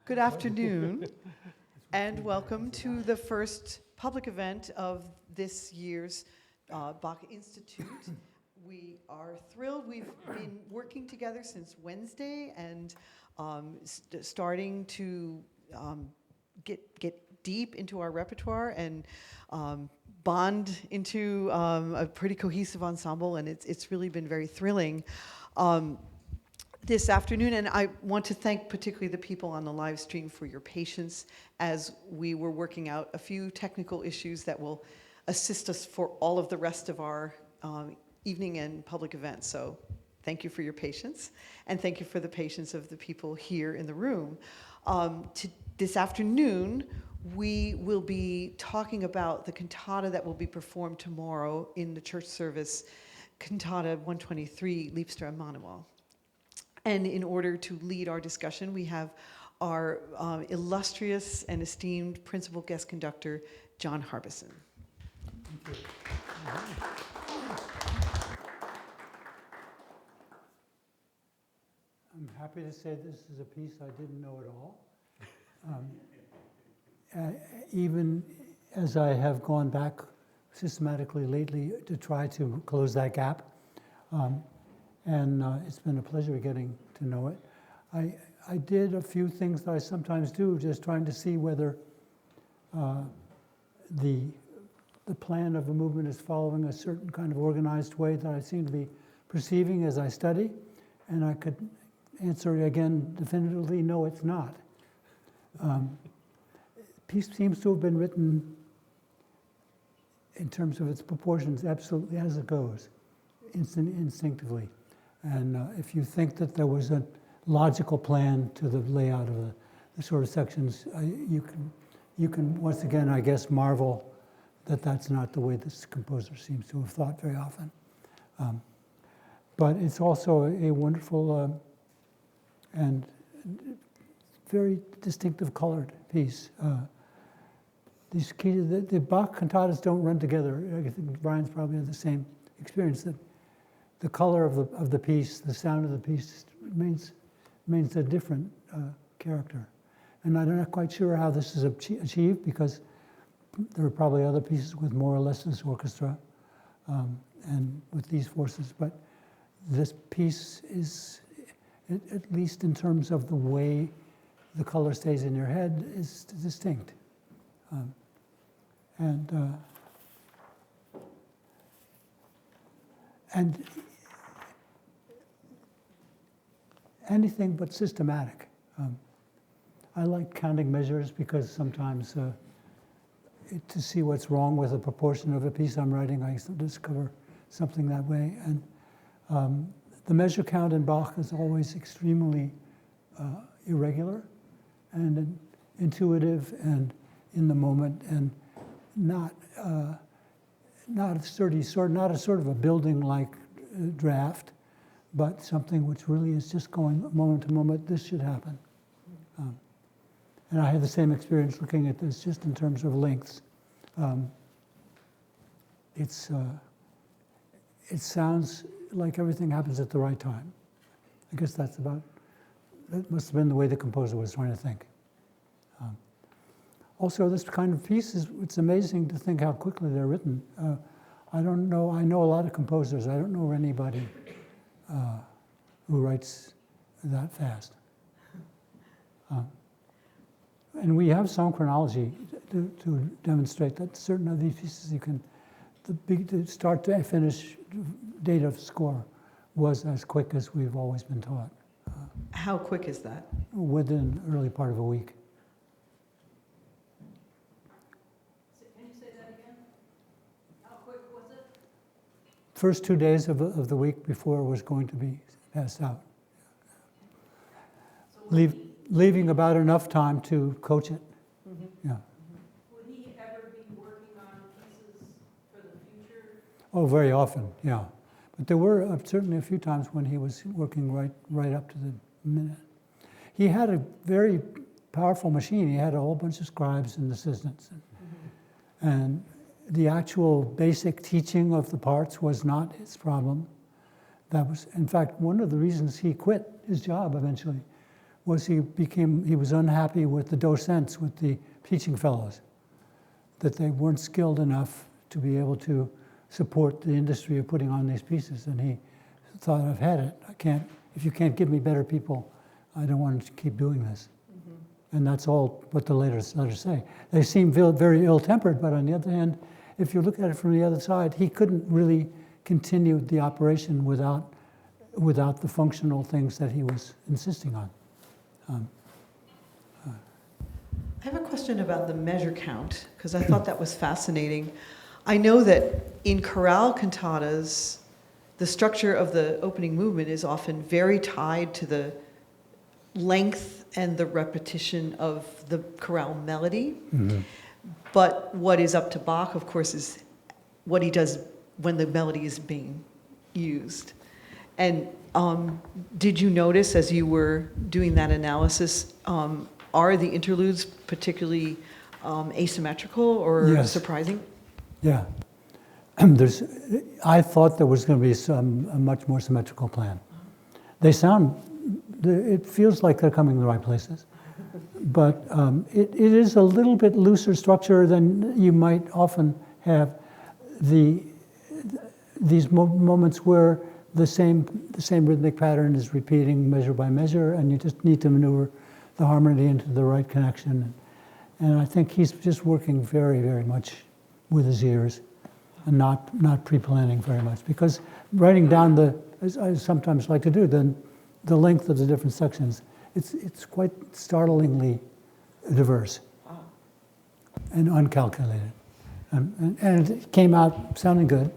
Good afternoon, and welcome to the first public event of this year's Bach Institute. We are thrilled. We've been working together since Wednesday and starting to get deep into our repertoire and bond into a pretty cohesive ensemble, and it's really been very thrilling. This afternoon, and I want to thank particularly the people on the live stream for your patience as we were working out a few technical issues that will assist us for all of the rest of our evening and public events. So thank you for your patience, and thank you for the patience of the people here in the room. This afternoon, we will be talking about the cantata that will be performed tomorrow in the church service, Cantata 123, Liebster, Immanuel. And in order to lead our discussion, we have our illustrious and esteemed principal guest conductor, John Harbison. Thank you. I'm happy to say this is a piece I didn't know at all. Even as I have gone back systematically lately to try to close that gap. And it's been a pleasure getting to know it. I did a few things that I sometimes do, just trying to see whether the plan of a movement is following a certain kind of organized way that I seem to be perceiving as I study. And I could answer again definitively, no, it's not. Piece seems to have been written in terms of its proportions absolutely as it goes, instinctively. And if you think that there was a logical plan to the layout of the sort of sections, you can once again, I guess, marvel that that's not the way this composer seems to have thought very often. But it's also a wonderful and very distinctive colored piece. The Bach cantatas don't run together. I think Brian's probably had the same experience, that the color of the piece, the sound of the piece remains a different character. And I'm not quite sure how this is achieved, because there are probably other pieces with more or less this orchestra and with these forces, but this piece is, at least in terms of the way the color stays in your head, is distinct. And anything but systematic. I like counting measures because sometimes to see what's wrong with a proportion of a piece I'm writing, I discover something that way. And the measure count in Bach is always extremely irregular and intuitive and in the moment, and not a sort of a building-like draft, but something which really is just going moment to moment. This should happen. And I had the same experience looking at this just in terms of lengths. It sounds like everything happens at the right time. I guess that must have been the way the composer was trying to think. Also, this kind of piece it's amazing to think how quickly they're written. I know a lot of composers. I don't know anybody who writes that fast. And we have some chronology to demonstrate that certain of these pieces the start to finish date of score was as quick as we've always been taught. How quick is that? Within the early part of a week. Can you say that again? How quick was it? First 2 days of the week before it was going to be passed out. So Leaving about enough time to coach it. Mm-hmm. Yeah. would he ever be working on pieces for the future? Oh, very often, yeah. But there were certainly a few times when he was working right up to the minute. He had a very powerful machine. He had a whole bunch of scribes and assistants. And the actual basic teaching of the parts was not his problem. That was, in fact, one of the reasons he quit his job eventually was he was unhappy with the docents, with the teaching fellows, that they weren't skilled enough to be able to support the industry of putting on these pieces. And he thought, I've had it. If you can't give me better people, I don't want to keep doing this. Mm-hmm. And that's all what the letters say. They seem very ill-tempered, but on the other hand, if you look at it from the other side, he couldn't really continue the operation without the functional things that he was insisting on. I have a question about the measure count, because I thought that was fascinating. I know that in chorale cantatas, the structure of the opening movement is often very tied to the length and the repetition of the chorale melody. Mm-hmm. But what is up to Bach, of course, is what he does when the melody is being used. And did you notice, as you were doing that analysis, are the interludes particularly asymmetrical or surprising? Yeah. I thought there was going to be a much more symmetrical plan. It feels like they're coming in the right places. But it is a little bit looser structure than you might often have. These moments where the same rhythmic pattern is repeating measure by measure, and you just need to maneuver the harmony into the right connection. And I think he's just working very, very much with his ears and not pre-planning very much. Because writing down as I sometimes like to do, the length of the different sections, it's quite startlingly diverse and uncalculated. And it came out sounding good.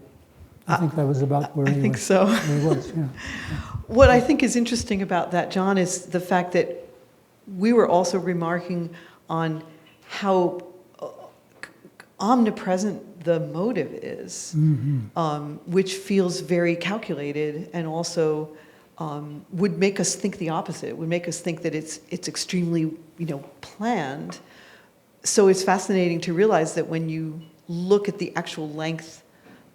I think that was about where he was. I think so. Where he was, yeah. What I think is interesting about that, John, is the fact that we were also remarking on how omnipresent the motive is, mm-hmm. Which feels very calculated and also would make us think the opposite. It would make us think that it's extremely, planned. So it's fascinating to realize that when you look at the actual length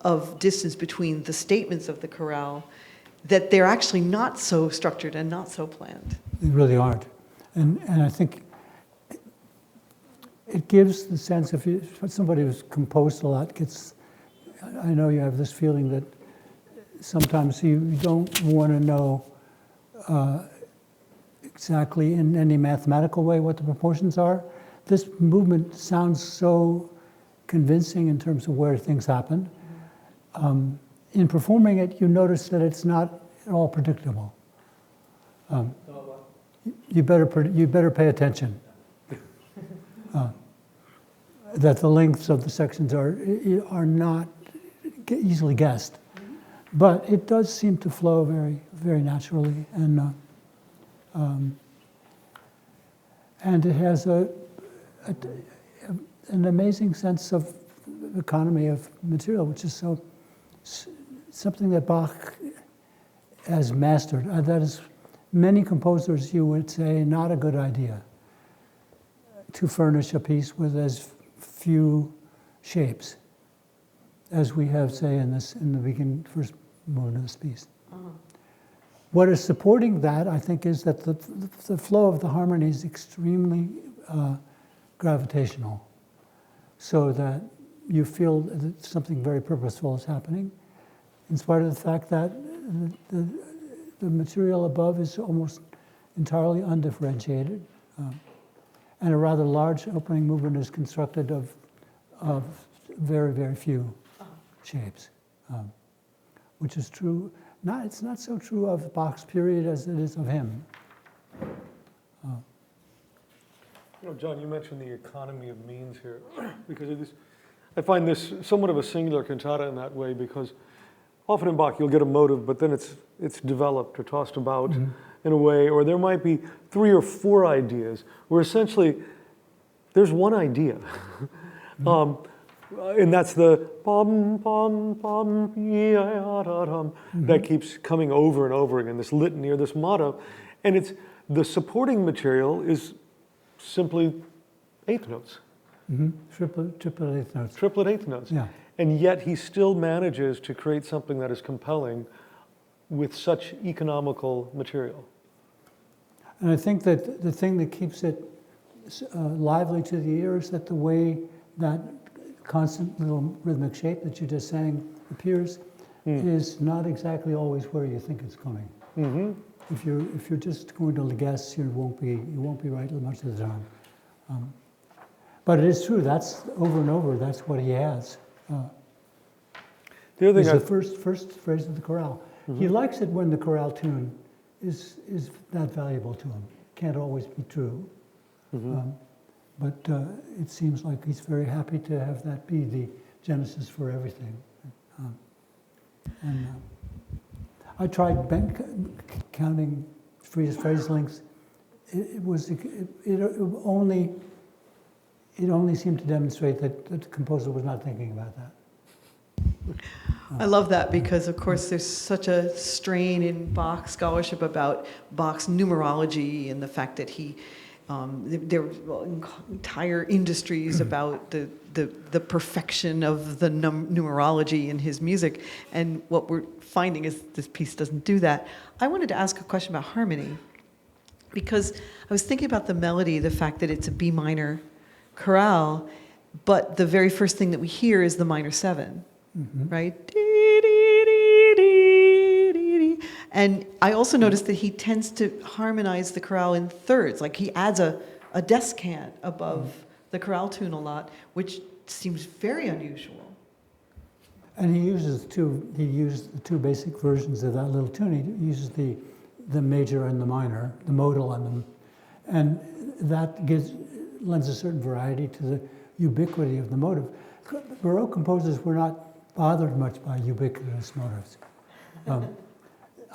of distance between the statements of the chorale, that they're actually not so structured and not so planned. They really aren't. And I think it gives the sense, if somebody who's composed a lot I know you have this feeling that sometimes you don't want to know exactly in any mathematical way what the proportions are. This movement sounds so convincing in terms of where things happen. In performing it, you notice that it's not at all predictable. You better pay attention. That the lengths of the sections are not easily guessed, but it does seem to flow very, very naturally, and it has an amazing sense of economy of material, which is something that Bach has mastered. That is, many composers, you would say, not a good idea to furnish a piece with as few shapes as we have, say, in the first movement of this piece. Uh-huh. What is supporting that, I think, is that the flow of the harmony is extremely gravitational, so that you feel that something very purposeful is happening, in spite of the fact that the material above is almost entirely undifferentiated, and a rather large opening movement is constructed of very, very few shapes, which is true. It's not so true of Bach's period as it is of him. John, you mentioned the economy of means here, because I find this somewhat of a singular cantata in that way, because often in Bach you'll get a motive, but then it's developed or tossed about in a way, or there might be 3 or 4 ideas, where essentially there's one idea. And that's the pom, pom, pom, that keeps coming over and over again, this litany or this motto. And the supporting material is simply eighth notes. Triplet eighth notes. Triplet eighth notes. Yeah. And yet he still manages to create something that is compelling with such economical material. And I think that the thing that keeps it lively to the ear is that the way that constant little rhythmic shape that you just sang appears is not exactly always where you think it's coming. Mm-hmm. If you're just going to guess, you won't be right much of the time. But it is true. That's over and over. That's what he has. The other It's thing the first phrase of the chorale. He likes it when the chorale tune is that valuable to him. Can't always be true, but it seems like he's very happy to have that be the genesis for everything. And I tried counting phrase lengths. It only seemed to demonstrate that the composer was not thinking about that. I love that because, of course, there's such a strain in Bach scholarship about Bach's numerology and the fact that there were entire industries about the perfection of the numerology in his music. And what we're finding is this piece doesn't do that. I wanted to ask a question about harmony because I was thinking about the melody, the fact that it's a B minor chorale, but the very first thing that we hear is the minor 7. Right? And I also noticed that he tends to harmonize the chorale in thirds. Like he adds a descant above the chorale tune a lot, which seems very unusual. And he used the two basic versions of that little tune. He uses the major and the minor, the modal on them. And that lends a certain variety to the ubiquity of the motive. Baroque composers were not bothered much by ubiquitous motives.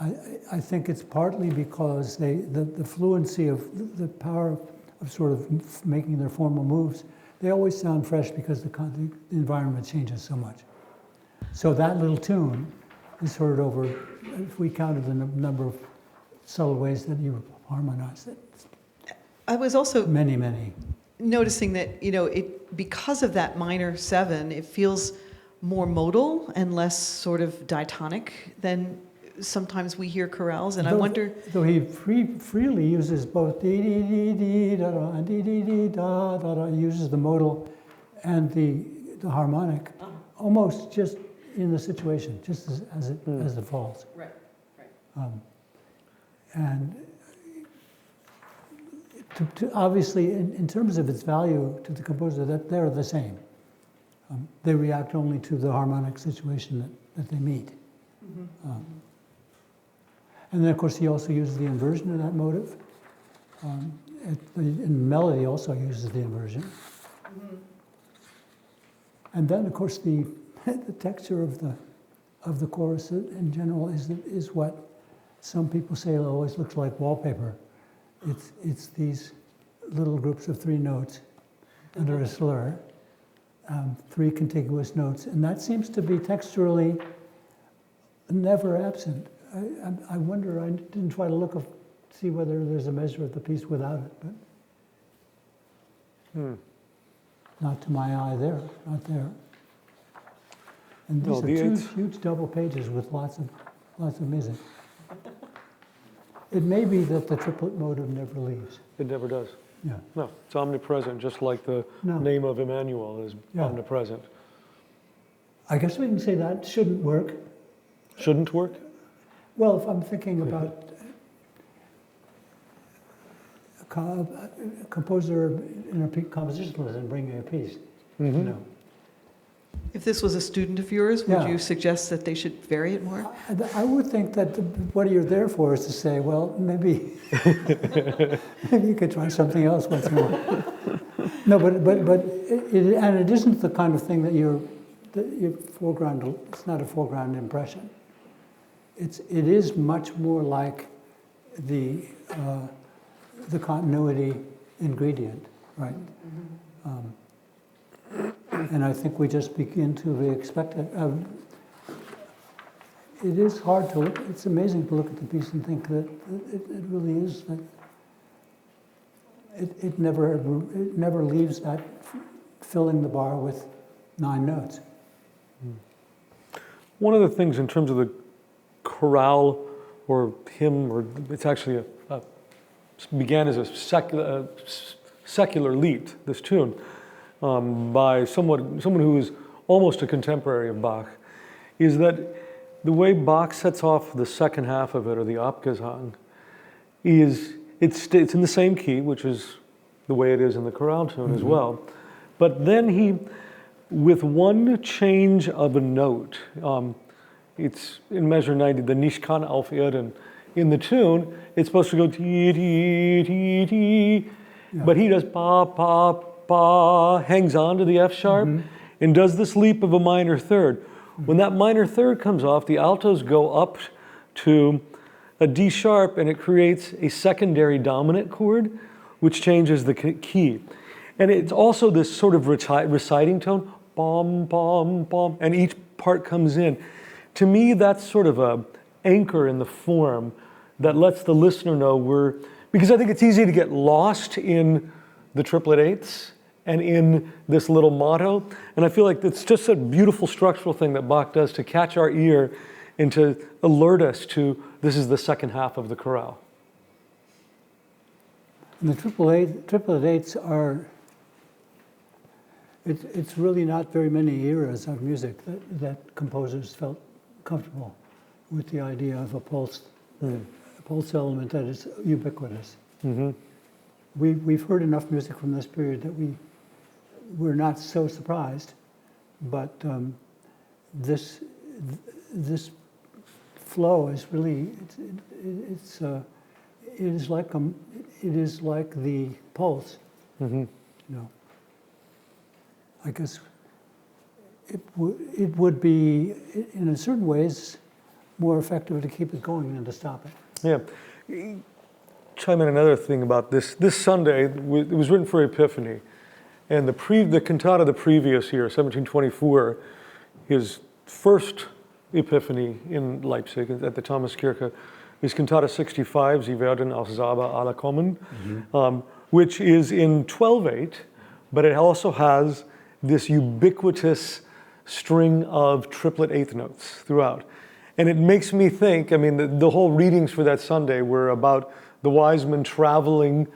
I think it's partly because the fluency of the power of sort of making their formal moves, they always sound fresh because the environment changes so much. So that little tune is heard over, if we counted the number of subtle ways that you harmonize it. I was also Many. noticing that, because of that minor 7, it feels more modal and less sort of diatonic than sometimes we hear chorales, and I wonder... Though he freely uses both dee-dee-dee-dee-da-da and dee-dee-dee-da-da-da, he uses the modal and the harmonic almost just in the situation, just as it falls. Right. And obviously, in terms of its value to the composer, that they're the same. They react only to the harmonic situation that they meet. And then, of course, he also uses the inversion of that motive. In melody, also uses the inversion. And then, of course, the texture of the chorus in general is what some people say always looks like wallpaper. It's these little groups of 3 notes under a slur. 3 contiguous notes, and that seems to be texturally never absent. I wonder, I didn't try to see whether there's a measure of the piece without it, but not to my eye there, not there. And these are huge double pages with lots of music. It may be that the triplet motive never leaves. It never does. Yeah. No, it's omnipresent, just like the name of Immanuel is omnipresent. I guess we can say that shouldn't work. Shouldn't work? Well, if I'm thinking about a composer in a composition lesson bringing a piece, If this was a student of yours, would you suggest that they should vary it more? I would think that what you're there for is to say, well, maybe you could try something else once more. No, but it isn't the kind of thing that your foreground. It's not a foreground impression. It is much more like the continuity ingredient, right? And I think we just begin to expect it. It is hard to look. It's amazing to look at the piece and think that it really is that it never leaves that filling the bar with 9 notes. One of the things in terms of the chorale or hymn, or it's actually began as a secular lied, this tune, by someone who was almost a contemporary of Bach, is that the way Bach sets off the second half of it, or the Abgesang, is it's in the same key, which is the way it is in the chorale tune as well. But then he, with one change of a note, it's in measure 90, the Nicht kann auf Erden. In the tune, it's supposed to go ti, ti, ti, ti, but he does pa, pa, pa, hangs on to the F sharp, and does this leap of a minor third. When that minor third comes off, the altos go up to a D sharp, and it creates a secondary dominant chord, which changes the key. And it's also this sort of reciting tone, bom, bom, bom, and each part comes in. To me, that's sort of a anchor in the form that lets the listener know because I think it's easy to get lost in the triplet eighths and in this little motto. And I feel like it's just a beautiful structural thing that Bach does to catch our ear and to alert us to this is the second half of the chorale. And the triplet eighths are, it's really not very many eras of music that composers felt comfortable with the idea of a pulse element that is ubiquitous. We've heard enough music from this period that we're not so surprised, but this flow is really it is like the pulse. You know, I guess it would be in certain ways more effective to keep it going than to stop it. Yeah. Chime in another thing about this. This Sunday, it was written for Epiphany, and the cantata the previous year, 1724, his first Epiphany in Leipzig at the Thomaskirche, is Cantata 65, Sie werden aus Saba alle kommen, which is in 12/8, but it also has this ubiquitous string of triplet eighth notes throughout. And it makes me think, I mean, the whole readings for that Sunday were about the wise men traveling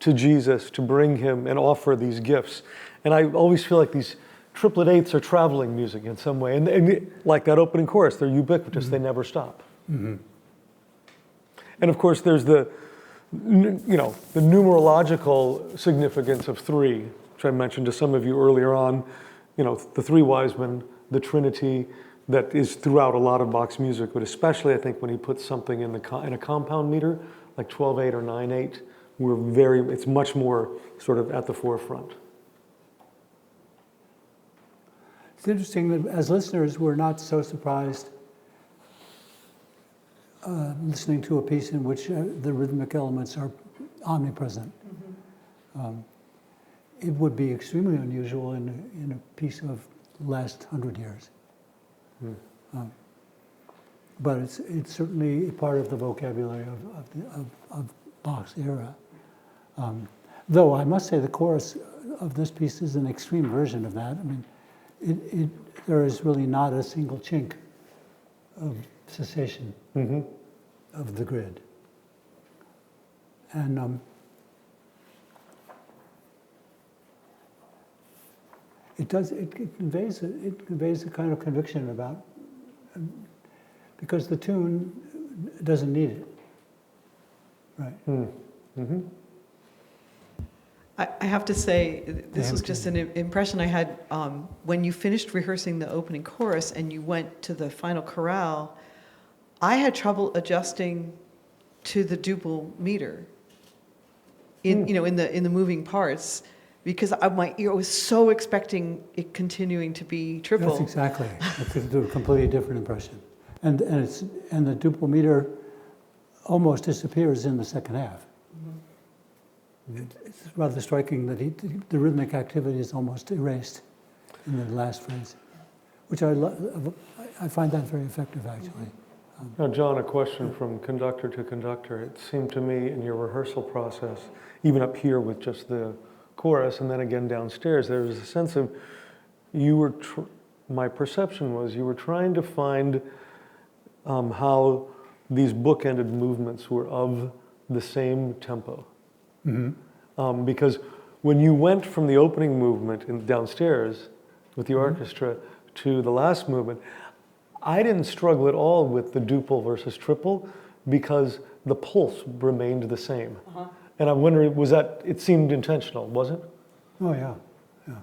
to Jesus to bring him and offer these gifts. And I always feel like these triplet eighths are traveling music in some way. And like that opening chorus, they're ubiquitous, they never stop. And of course, there's the numerological significance of three, which I mentioned to some of you earlier on. You know, the three wise men, the Trinity, that is throughout a lot of Bach's music, but especially I think when he puts something in a compound meter, like 12/8 or 9/8, it's much more sort of at the forefront. It's interesting that as listeners, we're not so surprised listening to a piece in which the rhythmic elements are omnipresent. It would be extremely unusual in a piece of the last 100 years. But it's certainly part of the vocabulary of Bach's era. Though I must say the chorus of this piece is an extreme version of that. I mean, there is really not a single chink of cessation of the grid. And it conveys a kind of conviction about, because the tune doesn't need it, right? I have to say, this was just an impression I had when you finished rehearsing the opening chorus and you went to the final chorale. I had trouble adjusting to the duple meter in the moving parts, because my ear was so expecting it continuing to be triple. That's exactly. It's a completely different impression, and the duple meter almost disappears in the second half. It's rather striking that the rhythmic activity is almost erased in the last phrase, which I find that very effective, actually. Now, John, a question from conductor to conductor. It seemed to me in your rehearsal process, even up here with just the chorus and then again downstairs, there was a sense of my perception was you were trying to find how these bookended movements were of the same tempo. Because when you went from the opening movement downstairs with the orchestra to the last movement, I didn't struggle at all with the duple versus triple because the pulse remained the same. And I'm wondering, was that, it seemed intentional, was it? Oh yeah, yeah.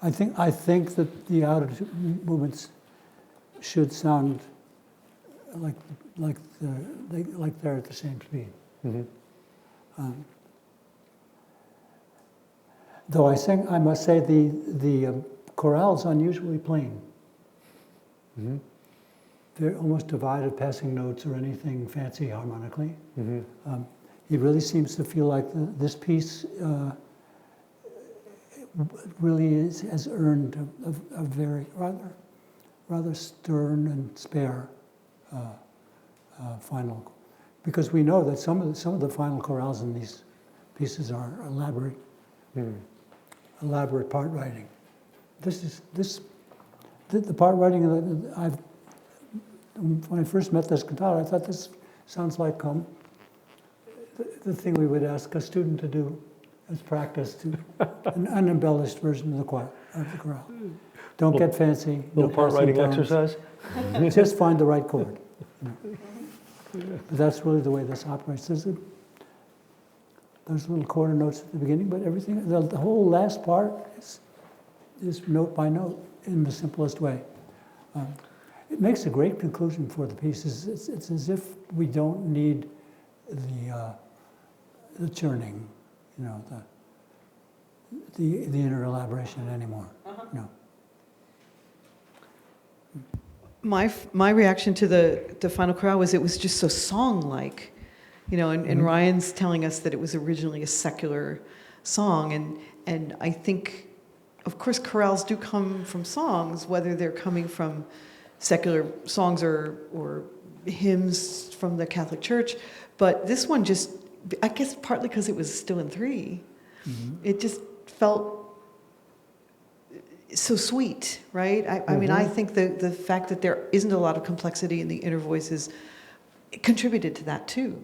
I think that the outer movements should sound like they're at the same speed. Though I must say the chorale's unusually plain. They're almost devoid passing notes or anything fancy harmonically. He really seems to feel like this piece really has earned a very rather stern and spare final, because we know that some of the final chorales in these pieces are elaborate part writing. The part writing that when I first met this cantata, I thought this sounds like the thing we would ask a student to do as practice, to an unembellished version of the chorale. Don't get fancy. Little part writing exercise. Just find the right chord. But that's really the way this operates. There's little quarter notes at the beginning, but everything, the whole last part is note by note in the simplest way. It makes a great conclusion for the piece. It's as if we don't need the churning, the inner elaboration anymore. No. My reaction to the final chorale was it was just so song-like, and Ryan's telling us that it was originally a secular song, and I think, of course, chorales do come from songs, whether they're coming from secular songs or hymns from the Catholic Church, but this one just, I guess partly because it was still in 3, it just felt so sweet, right? I mean, I think the fact that there isn't a lot of complexity in the inner voices contributed to that too.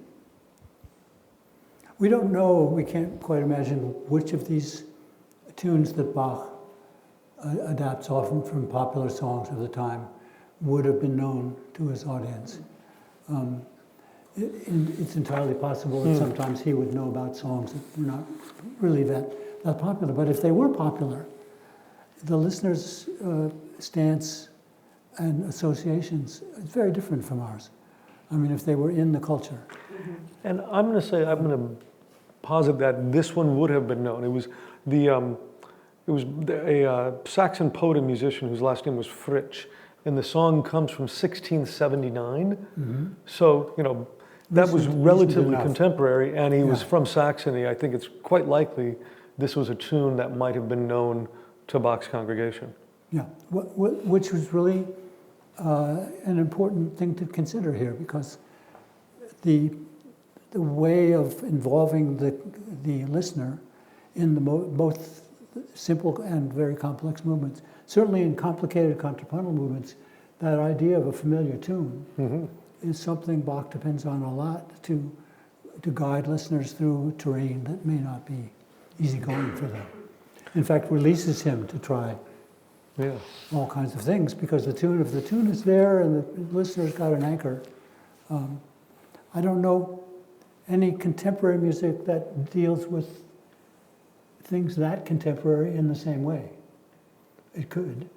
We don't know, we can't quite imagine which of these tunes that Bach adapts often from popular songs of the time would have been known to his audience. It's entirely possible that sometimes he would know about songs that were not really that popular, but if they were popular, the listener's stance and associations is very different from ours. I mean, if they were in the culture. And I'm going to posit that this one would have been known. It was a Saxon poet and musician whose last name was Fritsch, and the song comes from 1679. So, that was relatively contemporary, and he was from Saxony. I think it's quite likely this was a tune that might have been known to Bach's congregation. Yeah, which was really an important thing to consider here, because the way of involving the listener in the both simple and very complex movements, certainly in complicated contrapuntal movements, that idea of a familiar tune is something Bach depends on a lot to guide listeners through terrain that may not be easygoing for them. In fact, releases him to try all kinds of things, because if the tune is there and the listener's got an anchor. I don't know any contemporary music that deals with things that contemporary in the same way. It could.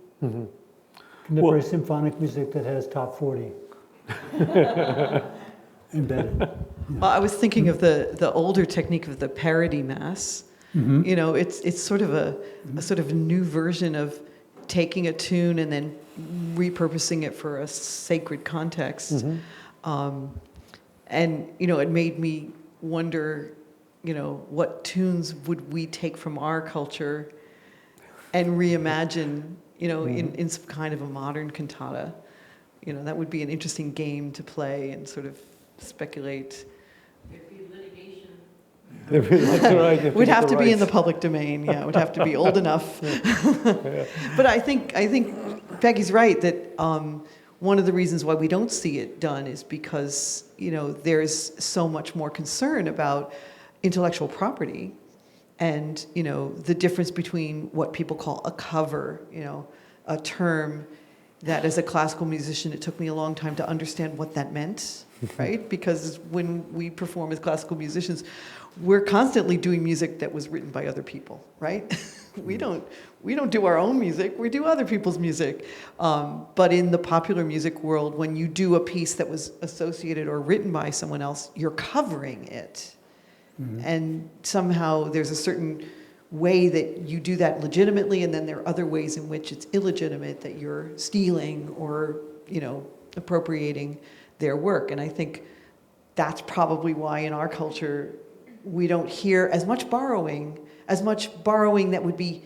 Contemporary symphonic music that has top 40 embedded. Well, I was thinking of the older technique of the parody mass. It's sort of a sort of new version of taking a tune and then repurposing it for a sacred context. And it made me wonder, what tunes would we take from our culture and reimagine, in some kind of a modern cantata. That would be an interesting game to play and sort of speculate. That's right. Would have to be in the public domain. Yeah, it would have to be old enough. But I think Peggy's right that one of the reasons why we don't see it done is because, you know, there's so much more concern about intellectual property and, you know, the difference between what people call a cover, you know, a term that as a classical musician, it took me a long time to understand what that meant, right? Because when we perform as classical musicians, we're constantly doing music that was written by other people, right? we don't do our own music, we do other people's music. But in the popular music world, when you do a piece that was associated or written by someone else, you're covering it. Mm-hmm. And somehow there's a certain way that you do that legitimately, and then there are other ways in which it's illegitimate, that you're stealing or, you know, appropriating their work. And I think that's probably why in our culture we don't hear as much borrowing that would be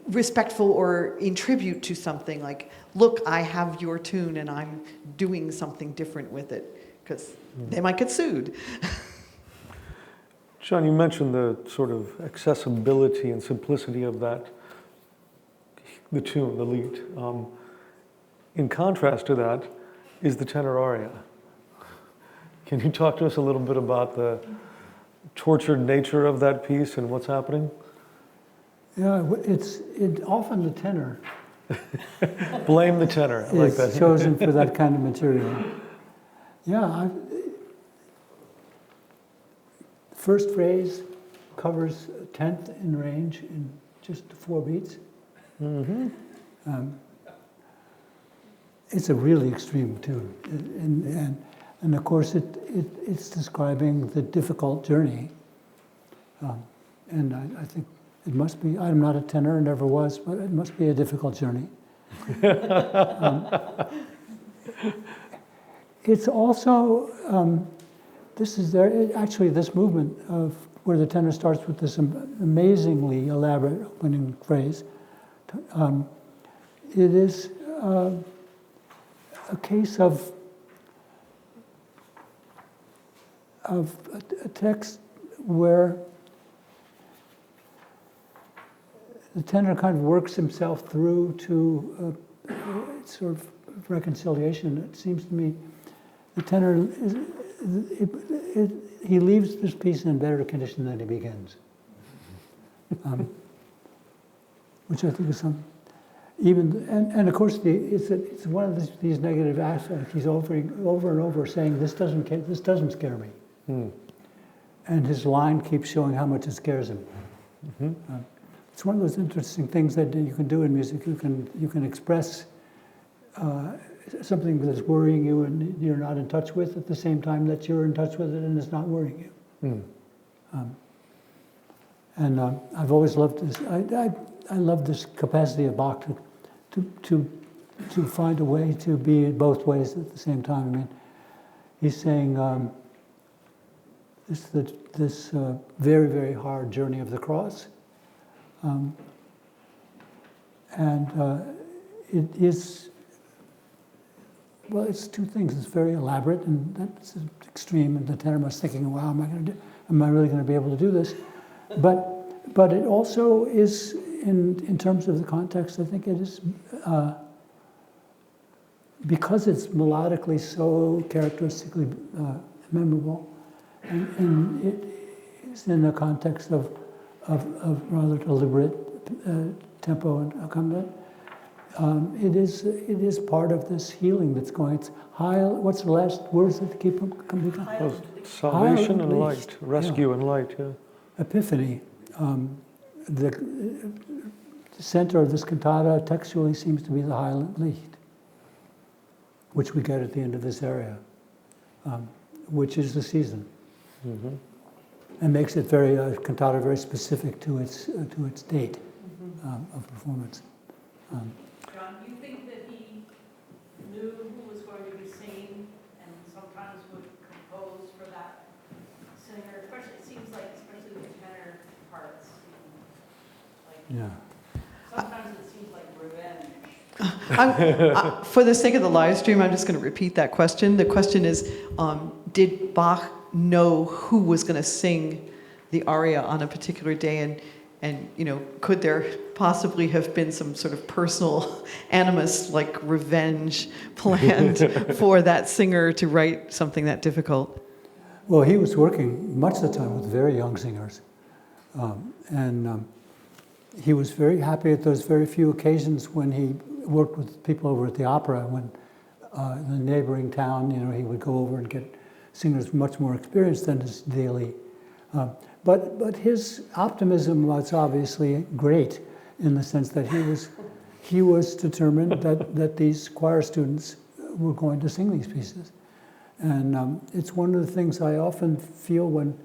respectful or in tribute to something, like, look, I have your tune and I'm doing something different with it, because they might get sued. John, you mentioned the sort of accessibility and simplicity of that, the tune, the lied. In contrast to that is the tenor aria. Can you talk to us a little bit about the tortured nature of that piece and what's happening? Yeah, it's often the tenor. Blame the tenor. I like that. Is chosen for that kind of material. Yeah, first phrase covers a tenth in range in just 4 beats. Mm-hmm. It's a really extreme tune, and of course it's describing the difficult journey. And I think it must be. I'm not a tenor, never was, but it must be a difficult journey. It's also. Actually, this movement of where the tenor starts with this amazingly elaborate opening phrase, it is a case of a text where the tenor kind of works himself through to sort of reconciliation. It seems to me the tenor he leaves this piece in better condition than he begins, which I think is some and of course it's one of these negative aspects. He's over and over saying this doesn't scare me, and his line keeps showing how much it scares him. Mm-hmm. It's one of those interesting things that you can do in music. You can express something that's worrying you and you're not in touch with at the same time that you're in touch with it and it's not worrying you. I've always loved this. I love this capacity of Bach to find a way to be both ways at the same time. I mean, he's saying this very, very hard journey of the cross, it is. Well, it's two things. It's very elaborate, and that's extreme. And the tenor must thinking, "Wow, am I really going to be able to do this?" But it also is, in terms of the context, I think it is because it's melodically so characteristically memorable, and it is in the context of rather deliberate tempo and accompaniment. It is part of this healing that's going. It's high. What's the last words that keep coming? Salvation and light, rescue and light. Yeah. Epiphany. The center of this cantata textually seems to be the Highland Lied, which we get at the end of this area, which is the season, and makes it cantata very specific to its date of performance. John, do you think that he knew who was going to be singing and sometimes would compose for that singer? Especially, it seems like, especially the tenor parts. Yeah. Sometimes it seems like revenge. For the sake of the live stream, I'm just going to repeat that question. The question is, did Bach know who was going to sing the aria on a particular day? And And, you know, could there possibly have been some sort of personal animus, like revenge, planned for that singer to write something that difficult? Well, he was working much of the time with very young singers. And he was very happy at those very few occasions when he worked with people over at the opera, when in the neighboring town, you know, he would go over and get singers much more experienced than his daily. But his optimism was obviously great in the sense that he was determined that these choir students were going to sing these pieces. And it's one of the things I often feel when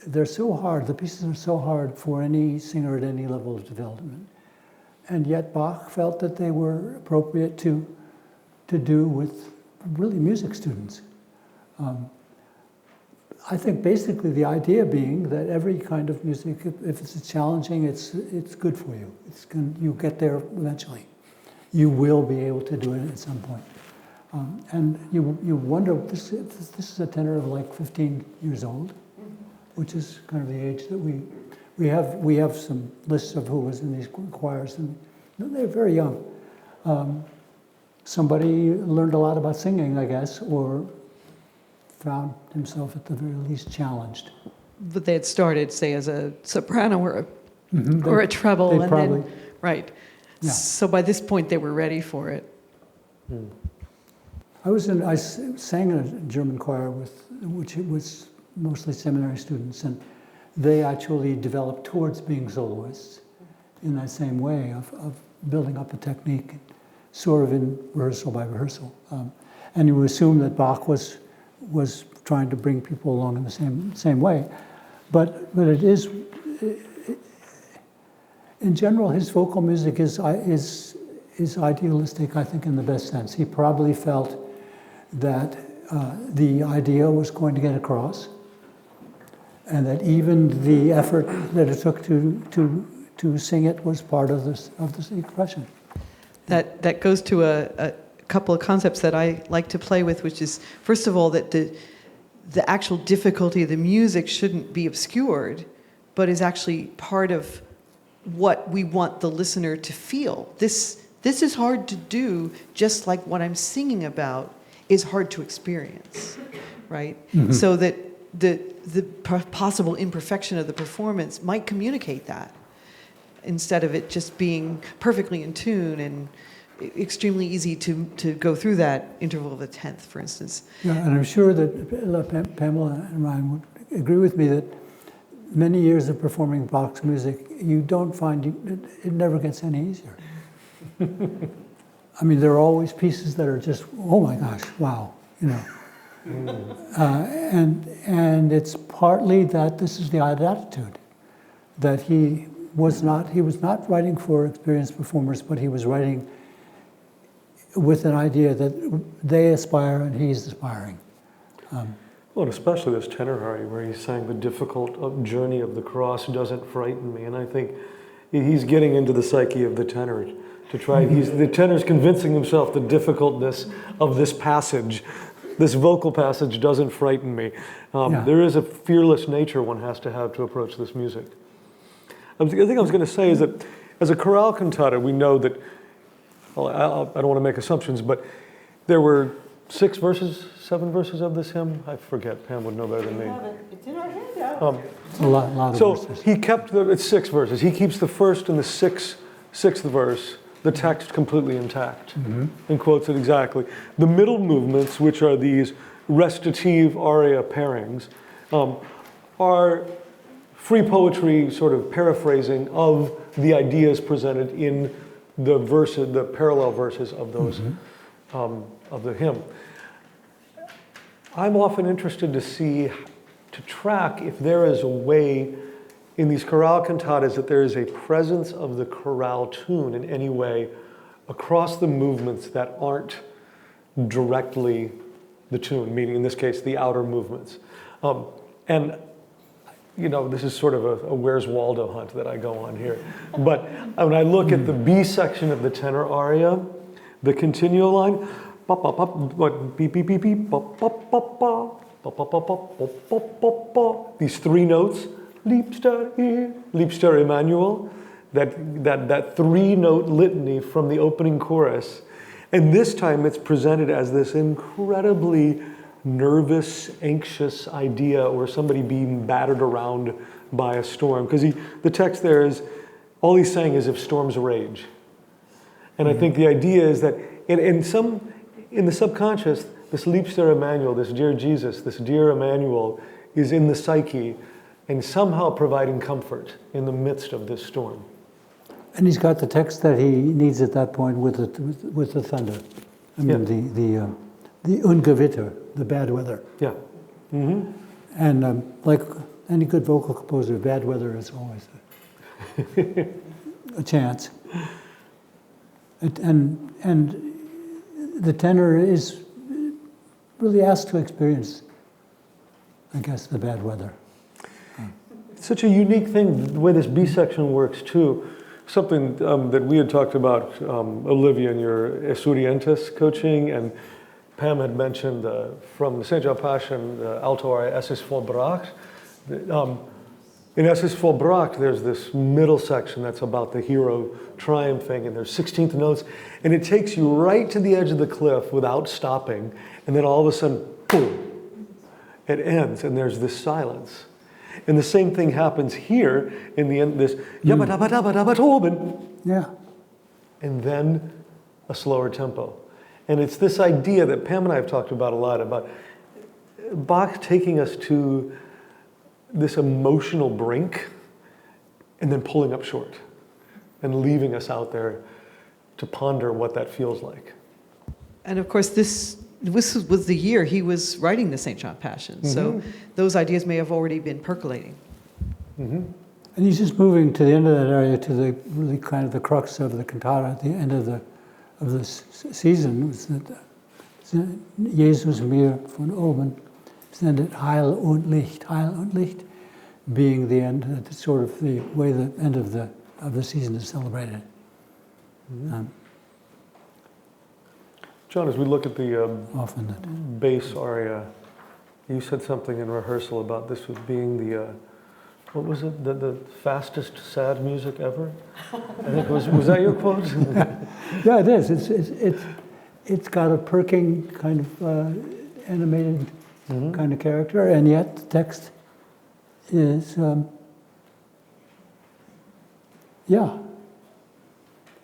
they're so hard, the pieces are so hard for any singer at any level of development. And yet Bach felt that they were appropriate to do with really music students. I think basically the idea being that every kind of music, if it's challenging, it's good for you. You get there eventually. You will be able to do it at some point. And you wonder, this is a tenor of like 15 years old, which is kind of the age that we have some lists of who was in these choirs, and they're very young. Somebody learned a lot about singing, I guess, or found himself at the very least challenged. But they had started, say, as a soprano or a treble, and probably, then, right. Yeah. So by this point, they were ready for it. I sang in a German choir which it was mostly seminary students, and they actually developed towards being soloists in that same way of building up a technique, sort of in rehearsal by rehearsal. And you assume that Bach was trying to bring people along in the same way, but it is, in general, his vocal music is idealistic, I think, in the best sense. He probably felt that the idea was going to get across, and that even the effort that it took to sing it was part of this expression. That goes to a couple of concepts that I like to play with, which is, first of all, that the actual difficulty of the music shouldn't be obscured, but is actually part of what we want the listener to feel. This is hard to do, just like what I'm singing about is hard to experience, right? Mm-hmm. So that the possible imperfection of the performance might communicate that, instead of it just being perfectly in tune and extremely easy to go through that interval of a tenth, for instance. Yeah, and I'm sure that Pamela and Ryan would agree with me that many years of performing Bach's music, you don't find it never gets any easier. I mean, there are always pieces that are just, oh my gosh, wow, you know. And it's partly that this is the attitude, that he was not writing for experienced performers, but he was writing with an idea that they aspire and he's aspiring. Well, and especially this tenor aria where he's saying the difficult journey of the cross doesn't frighten me. And I think he's getting into the psyche of the tenor to try. The tenor's convincing himself the difficultness of this passage. This vocal passage doesn't frighten me. There is a fearless nature one has to have to approach this music. The other thing I was going to say is that as a chorale cantata, we know that, well, I don't want to make assumptions, but there were 7 verses of this hymn? I forget, Pam would know better than me. It's in our handout. It's a lot of verses. He kept it's 6 verses. He keeps the first and the sixth verse, the text completely intact, and quotes it exactly. The middle movements, which are these recitative aria pairings, are free poetry sort of paraphrasing of the ideas presented in the parallel verses of those of the hymn. I'm often interested to track if there is a way in these chorale cantatas that there is a presence of the chorale tune in any way across the movements that aren't directly the tune, meaning in this case the outer movements. And you know, this is sort of a Where's Waldo hunt that I go on here. But when I look at the B section of the tenor aria, the continuo line, these 3 notes, Liebster, Liebster, Immanuel, that three-note litany from the opening chorus. And this time it's presented as this incredibly nervous, anxious idea, or somebody being battered around by a storm. Because the text there is, all he's saying is if storms rage. And I think the idea is that in the subconscious, this Liebster Immanuel, this dear Jesus, this dear Immanuel, is in the psyche and somehow providing comfort in the midst of this storm. And he's got the text that he needs at that point with the thunder. I mean, the Ungewitter, the bad weather. Yeah. Mm-hmm. And like any good vocal composer, bad weather is always a chance. And the tenor is really asked to experience, I guess, the bad weather. It's such a unique thing, the way this B section works too. Something that we had talked about, Olivia, in your Estudiantes coaching, and Pam had mentioned from the St. John Passion, alto aria Es ist vollbracht. In Es ist vollbracht, there's this middle section that's about the hero triumphing, and there's 16th notes, and it takes you right to the edge of the cliff without stopping, and then all of a sudden, boom, it ends, and there's this silence. And the same thing happens here in the end, this yabba dabba dabba dabba toben. Yeah. And then a slower tempo. And it's this idea that Pam and I have talked about a lot, about Bach taking us to this emotional brink and then pulling up short and leaving us out there to ponder what that feels like. And of course, this was the year he was writing the St. John Passion. Mm-hmm. So those ideas may have already been percolating. Mm-hmm. And he's just moving to the end of that area, to the really kind of the crux of the cantata at the end of the season. Was that Jesus mir von oben sendet Heil und Licht, being the end, sort of the way the end of the season is celebrated. Mm-hmm. John, as we look at the Often bass aria, you said something in rehearsal about this as being the, what was it, the fastest sad music ever? I think was that your quote? Yeah, it is. It's got a perking kind of animated kind of character, and yet the text is,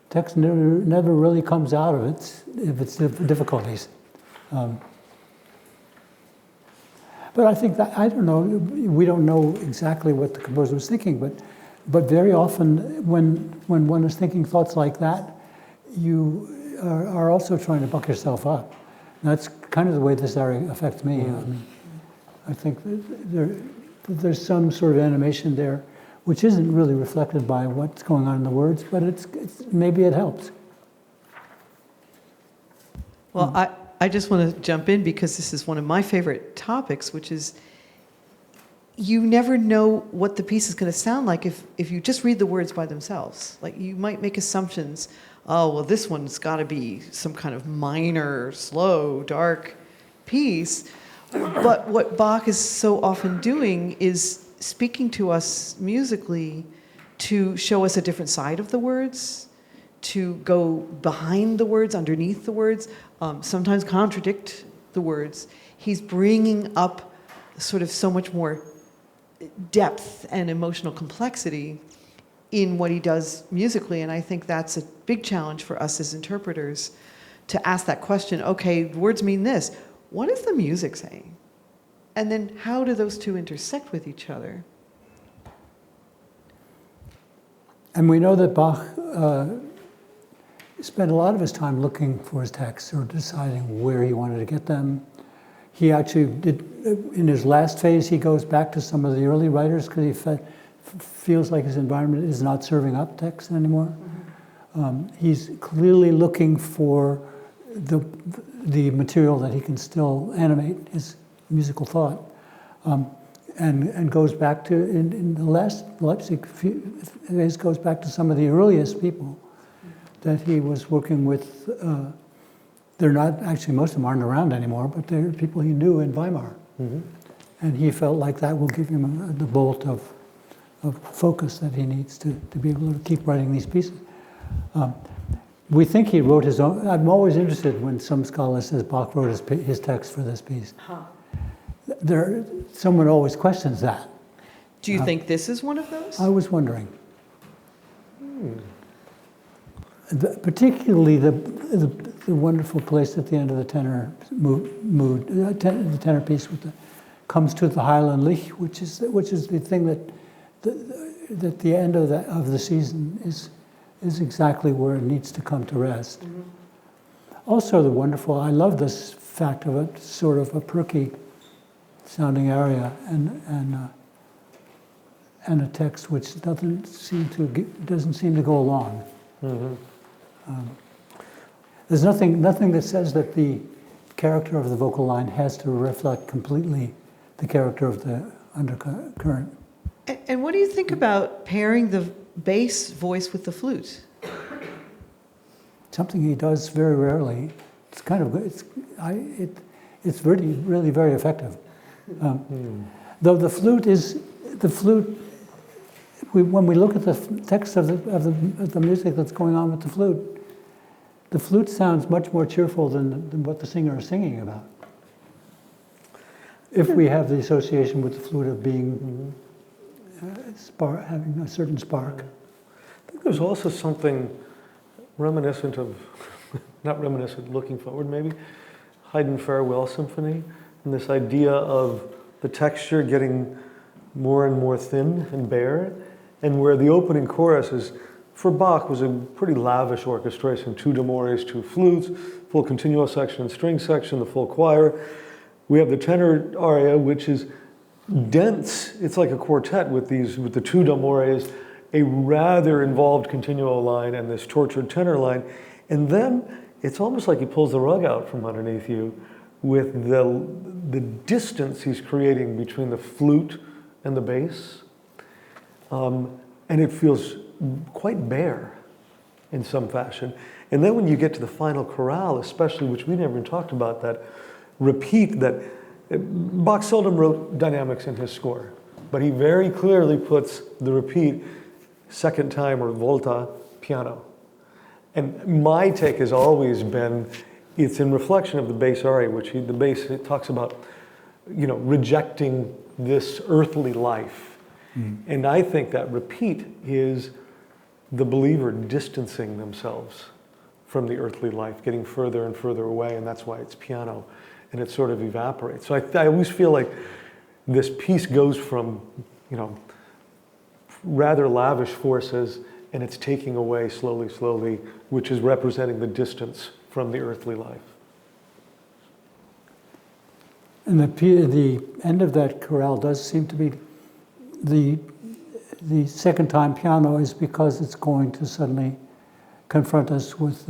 text never really comes out of its difficulties. But I think that, I don't know, we don't know exactly what the composer was thinking, but very often when one is thinking thoughts like that, you are also trying to buck yourself up. That's kind of the way this aria affects me. I mean, I think there's some sort of animation there which isn't really reflected by what's going on in the words, but it's maybe it helps. Well, I just want to jump in because this is one of my favorite topics, which is you never know what the piece is going to sound like if you just read the words by themselves. Like, you might make assumptions. Oh, well, this one's got to be some kind of minor, slow, dark piece. But what Bach is so often doing is speaking to us musically to show us a different side of the words, to go behind the words, underneath the words, sometimes contradict the words. He's bringing up sort of so much more depth and emotional complexity in what he does musically, and I think that's a big challenge for us as interpreters to ask that question. Okay, words mean this. What is the music saying? And then how do those two intersect with each other? And we know that Bach spent a lot of his time looking for his texts or deciding where he wanted to get them. He actually did, in his last phase, he goes back to some of the early writers because he feels like his environment is not serving up text anymore. He's clearly looking for the material that he can still animate his musical thought, and goes back to, in the last Leipzig phase, goes back to some of the earliest people that he was working with. They're not, actually most of them aren't around anymore, but they're people he knew in Weimar. Mm-hmm. And he felt like that will give him the bolt of focus that he needs to be able to keep writing these pieces. We think he wrote his own. I'm always interested when some scholar says Bach wrote his text for this piece. Someone always questions that. Do you think this is one of those? I was wondering. Particularly the wonderful place at the end of the tenor the tenor piece comes to the Heiland Licht, which is the thing that the end of the season is exactly where it needs to come to rest. Mm-hmm. Also, I love this fact of a sort of a perky sounding area and a text which doesn't seem to go along. Mm-hmm. There's nothing that says that the character of the vocal line has to reflect completely the character of the undercurrent. And what do you think about pairing the bass voice with the flute? Something he does very rarely. It's kind of good. It's really, really very effective. Though the flute, when we look at the text of the music that's going on with the flute sounds much more cheerful than what the singer is singing about. If we have the association with the flute of being having a certain spark. I think there's also something reminiscent of, not reminiscent, looking forward maybe, Haydn Farewell Symphony, and this idea of the texture getting more and more thin and bare, and where the opening chorus is, for Bach, was a pretty lavish orchestration, 2 demurs, 2 flutes, full continuo section, string section, the full choir. We have the tenor aria, which is dense. It's like a quartet with the 2 demurs, a rather involved continuo line, and this tortured tenor line. And then it's almost like he pulls the rug out from underneath you with the distance he's creating between the flute and the bass. And it feels quite bare in some fashion. And then when you get to the final chorale, especially, which we never even talked about, that repeat that Bach seldom wrote dynamics in his score, but he very clearly puts the repeat second time, or volta, piano. And my take has always been, it's in reflection of the bass aria, which the bass talks about, rejecting this earthly life. And I think that repeat is the believer distancing themselves from the earthly life, getting further and further away, and that's why it's piano, and it sort of evaporates. So I always feel like this piece goes from, rather lavish forces, and it's taking away slowly, slowly, which is representing the distance from the earthly life. And the end of that chorale does seem to be the second time piano is because it's going to suddenly confront us with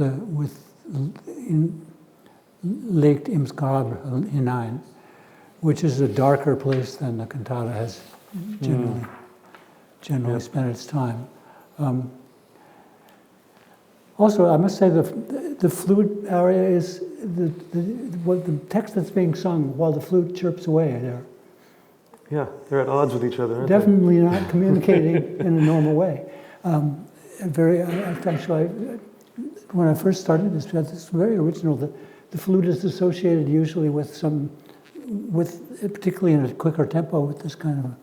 legt im Grab hinein, which is a darker place than the cantata has generally spent its time. Also, I must say the flute area is the text that's being sung while the flute chirps away there. Yeah, they're at odds with each other, aren't they? Definitely not communicating in a normal way. Actually, when I first started this, it's very original. The flute is associated usually with particularly in a quicker tempo, with this kind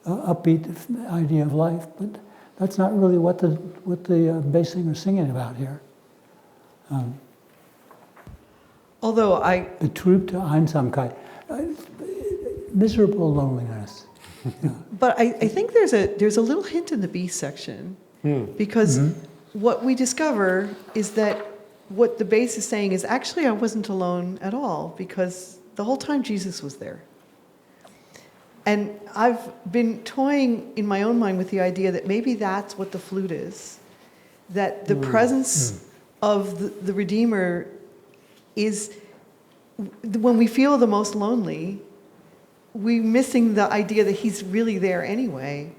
of upbeat idea of life. But that's not really what the bass singer's singing about here. Although Betrübte Einsamkeit. Miserable loneliness. Yeah. But I think there's a little hint in the B section, because what we discover is that what the bass is saying is, actually, I wasn't alone at all, because the whole time Jesus was there. And I've been toying in my own mind with the idea that maybe that's what the flute is, that the presence of the Redeemer is, when we feel the most lonely, we're missing the idea that he's really there anyway.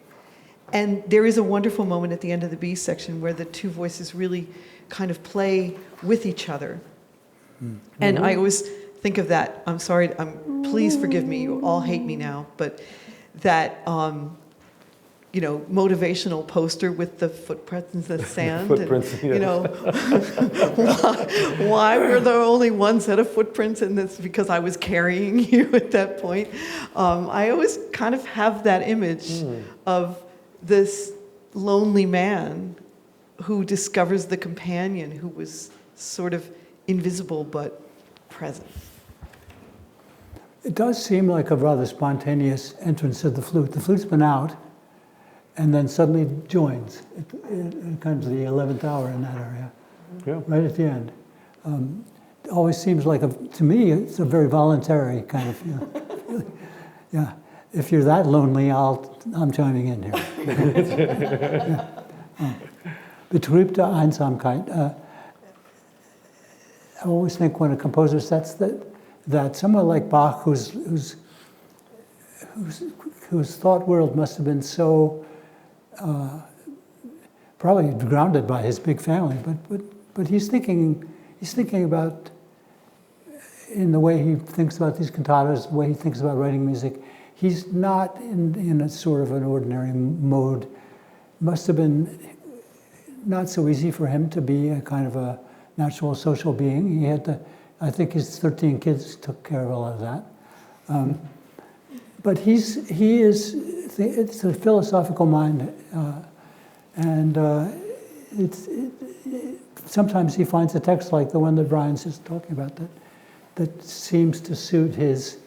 And there is a wonderful moment at the end of the B section where the 2 voices really kind of play with each other. And I always think of that. I'm sorry, please forgive me, you all hate me now, but that motivational poster with the footprints in the sand. Footprints, and, why were there only one set of footprints? And that's because I was carrying you at that point. I always kind of have that image of this lonely man who discovers the companion who was sort of invisible but present. It does seem like a rather spontaneous entrance of the flute. The flute's been out, and then suddenly joins. It comes to the 11th hour in that area, right at the end. It always seems like, to me, it's a very voluntary kind of, yeah. If you're that lonely, I'm chiming in here. Betrübte Einsamkeit. I always think when a composer sets that someone like Bach, whose thought world must have been so probably grounded by his big family, but he's thinking about, in the way he thinks about these cantatas, the way he thinks about writing music, he's not in a sort of an ordinary mode. Must have been not so easy for him to be a kind of a natural social being. He had I think his 13 kids took care of a lot of that. But it's a philosophical mind, and sometimes he finds a text like the one that Brian's just talking about that seems to suit his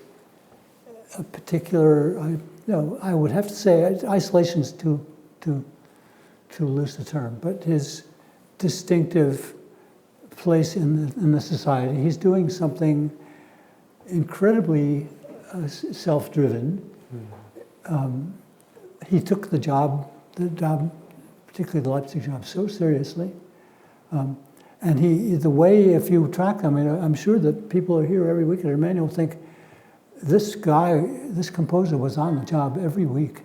particular, I would have to say, isolation's too loose a term, but his distinctive place in the society. He's doing something incredibly self-driven. He took the job, particularly the Leipzig job, so seriously. And the way, if you track them, I'm sure that people are here every week at Immanuel think, this composer was on the job every week.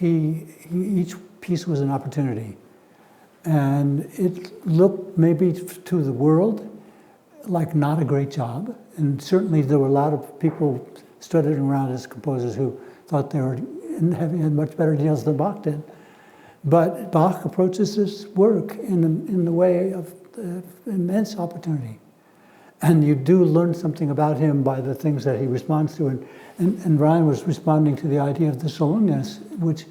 Each piece was an opportunity. And it looked maybe to the world like not a great job. And certainly there were a lot of people strutting around as composers who thought they were had much better deals than Bach did. But Bach approaches this work in the way of immense opportunity. And you do learn something about him by the things that he responds to. And Ryan was responding to the idea of the aloneness, which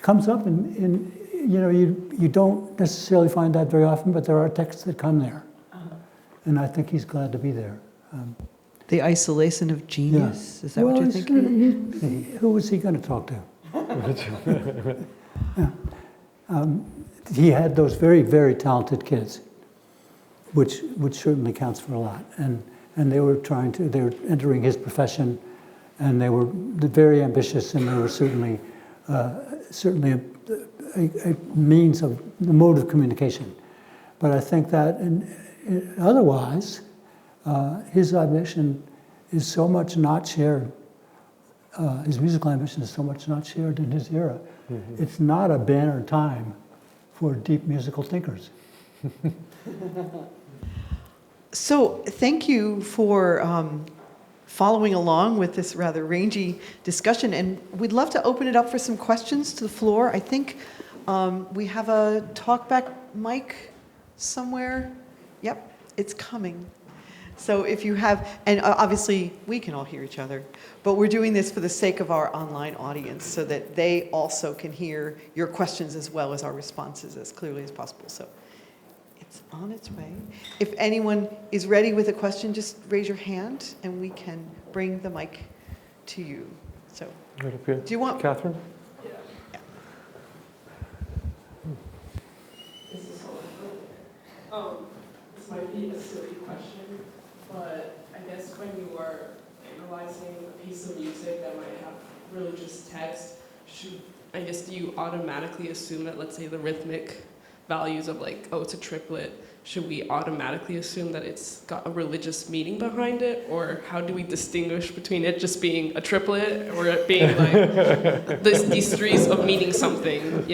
comes up in you don't necessarily find that very often, but there are texts that come there. And I think he's glad to be there. The isolation of genius, is that what you're thinking? Who was he going to talk to? He had those very, very talented kids, which certainly counts for a lot. And they were entering his profession, and they were very ambitious, and they were certainly a means of the mode of communication. But I think that otherwise, his ambition is so much not shared. His musical ambition is so much not shared in his era. Mm-hmm. It's not a banner time for deep musical thinkers. So thank you for following along with this rather rangy discussion, and we'd love to open it up for some questions to the floor. I think we have a talkback mic somewhere. Yep, it's coming. So if you have, and obviously we can all hear each other, but we're doing this for the sake of our online audience so that they also can hear your questions as well as our responses as clearly as possible. So it's on its way. If anyone is ready with a question, just raise your hand and we can bring the mic to you. So, right up here. Do you want Catherine? Yeah. This might be a silly question, but I guess when you are analyzing a piece of music that might have religious text, do you automatically assume that, let's say, the rhythmic values of it's a triplet, should we automatically assume that it's got a religious meaning behind it? Or how do we distinguish between it just being a triplet or it being these threes of meaning something,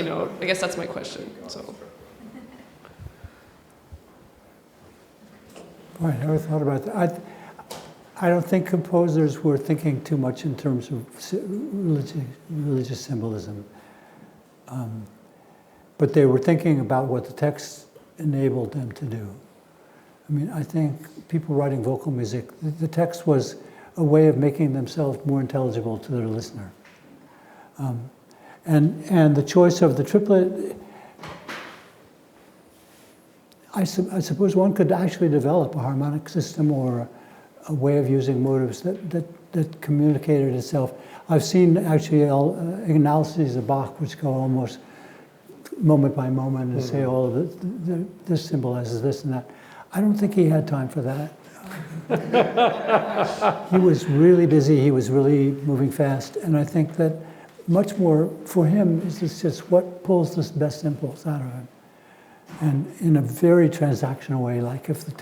I guess that's my question, so. Boy, I never thought about that. I don't think composers were thinking too much in terms of religious symbolism. But they were thinking about what the text enabled them to do. I mean, I think people writing vocal music, the text was a way of making themselves more intelligible to their listener. And the choice of the triplet, I suppose one could actually develop a harmonic system or a way of using motives that communicated itself. I've seen actually analyses of Bach which go almost moment by moment and say, oh, this symbolizes this and that. I don't think he had time for that. He was really busy, he was really moving fast, and I think that much more for him is just what pulls the best impulse out of him. And in a very transactional way, like if the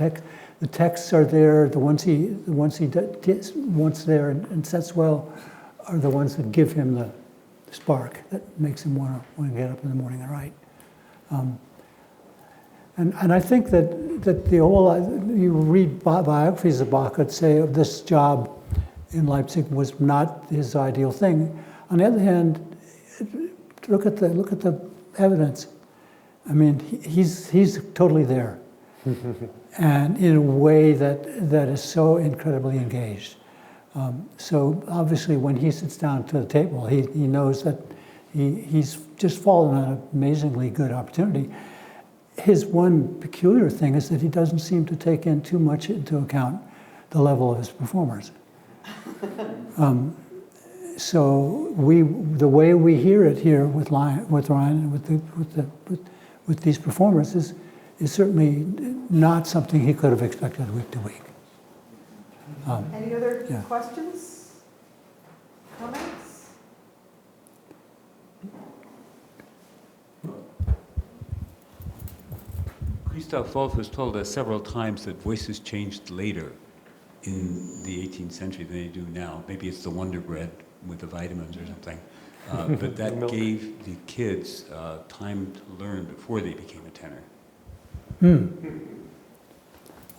texts are there, the ones he wants there and sets well are the ones that give him the spark that makes him want to get up in the morning and write. And I think that the whole, you read biographies of Bach that say this job in Leipzig was not his ideal thing. On the other hand, look at the evidence. I mean, he's totally there, and in a way that is so incredibly engaged. So obviously, when he sits down to the table, he knows that he's just fallen on an amazingly good opportunity. His one peculiar thing is that he doesn't seem to take in too much into account the level of his performers. So the way we hear it here with Ryan and with these performers is certainly not something he could have expected week to week. Any other Yeah. questions? Comments? Christoph Wolff has told us several times that voices changed later in the 18th century than they do now. Maybe it's the Wonder Bread with the vitamins or something. But that gave the kids time to learn before they became a tenor.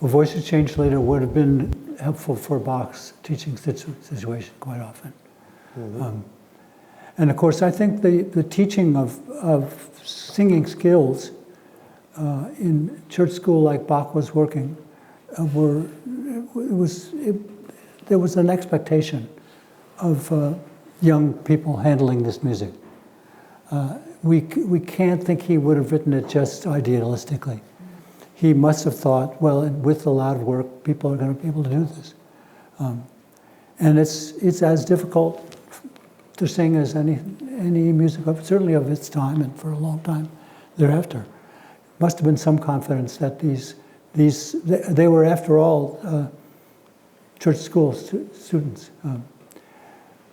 Well, voices changed later would have been helpful for Bach's teaching situation quite often. And of course, I think the teaching of singing skills in church school like Bach was working, there was an expectation of young people handling this music. We can't think he would have written it just idealistically. He must have thought, well, with a lot of work, people are going to be able to do this. And it's as difficult to sing as any music, certainly of its time and for a long time thereafter. Must have been some confidence that they were, after all, church school students.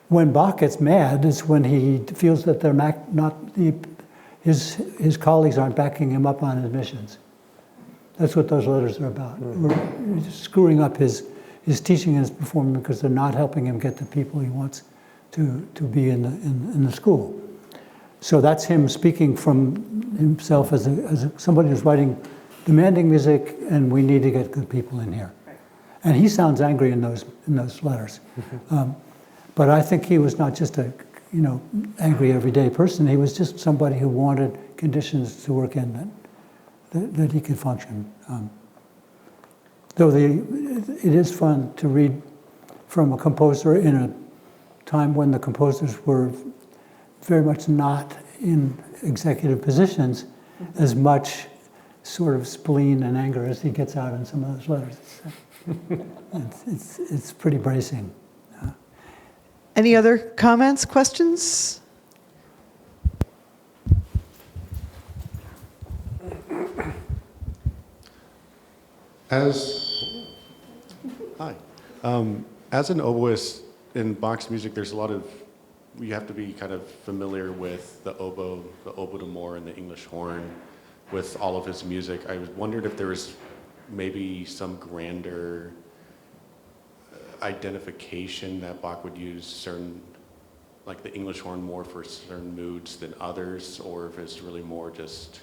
When Bach gets mad is when he feels that his colleagues aren't backing him up on his missions. That's what those letters are about. We're screwing up his teaching and his performing because they're not helping him get the people he wants to be in the school. So that's him speaking from himself as somebody who's writing demanding music, and we need to get good people in here. Right. And he sounds angry in those letters. But I think he was not just a angry everyday person. He was just somebody who wanted conditions to work in that he could function. Though it is fun to read from a composer in a time when the composers were very much not in executive positions, as much sort of spleen and anger as he gets out in some of those letters. It's pretty bracing. Any other comments, questions? As an oboist in Bach's music, there's a lot of, you have to be kind of familiar with the oboe d'amore, and the English horn with all of his music. I wondered if there was maybe some grander identification that Bach would use certain, like the English horn more for certain moods than others, or if it's really more just,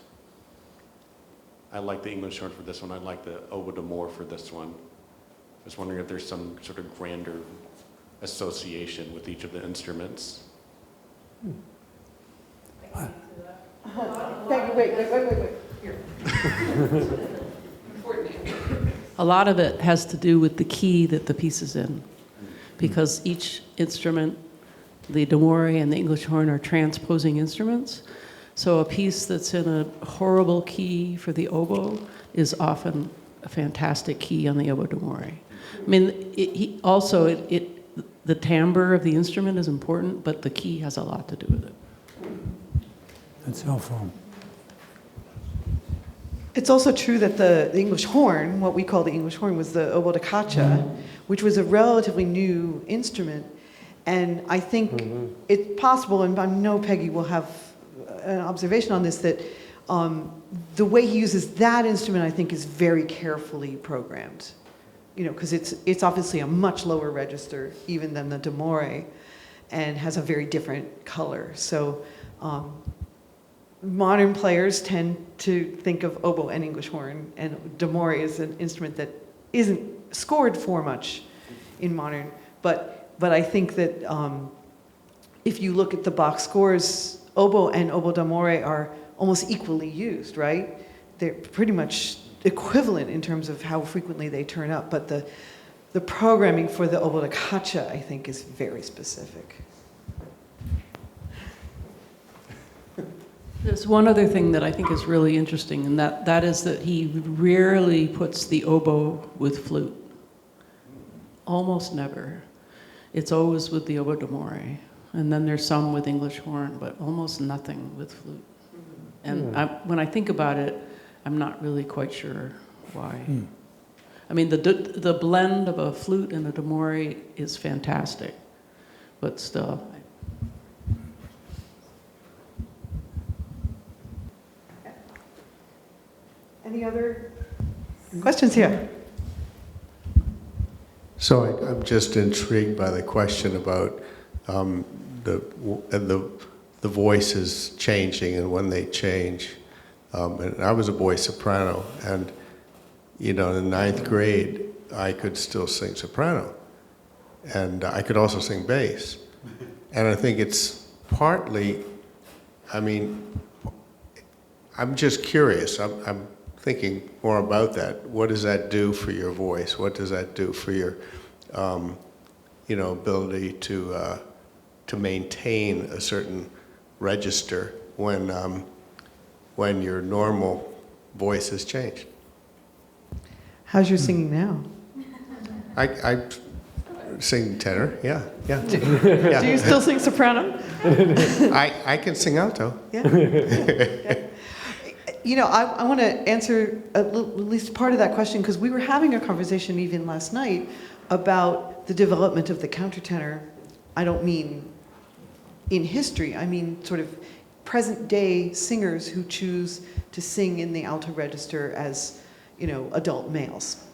I like the English horn for this one, I like the oboe d'amore for this one. I was wondering if there's some sort of grander association with each of the instruments. I can answer that. wait. Here. A lot of it has to do with the key that the piece is in, because each instrument, the demurs and the English horn, are transposing instruments. So a piece that's in a horrible key for the oboe is often a fantastic key on the oboe demurs. I mean, the timbre of the instrument is important, but the key has a lot to do with it. That's helpful. It's also true that the English horn, what we call the English horn, was the oboe da caccia, which was a relatively new instrument. And I think it's possible, and I know Peggy will have an observation on this, that the way he uses that instrument, I think, is very carefully programmed. You know, because it's obviously a much lower register even than the demurs, and has a very different color. So modern players tend to think of oboe and English horn, and demurs is an instrument that isn't scored for much in modern. But I think that if you look at the Bach scores, oboe and oboe demurs are almost equally used, right? They're pretty much equivalent in terms of how frequently they turn up, but the programming for the oboe da caccia, I think, is very specific. There's one other thing that I think is really interesting, and that is that he rarely puts the oboe with flute. Almost never. It's always with the oboe demurs. And then there's some with English horn, but almost nothing with flute. And when I think about it, I'm not really quite sure why. I mean, the blend of a flute and a demurs is fantastic, but still. Any other questions here? So I'm just intrigued by the question about the voices changing and when they change. And I was a boy soprano, and in the 9th grade, I could still sing soprano, and I could also sing bass. And I think it's partly, I'm just curious. I'm thinking more about that. What does that do for your voice? What does that do for your, ability to maintain a certain register when your normal voice has changed? How's your singing now? I sing tenor, yeah. Do you still sing soprano? I can sing alto. Yeah. I want to answer at least part of that question, because we were having a conversation even last night about the development of the countertenor. I don't mean in history, I mean sort of present day singers who choose to sing in the alto register as, adult males.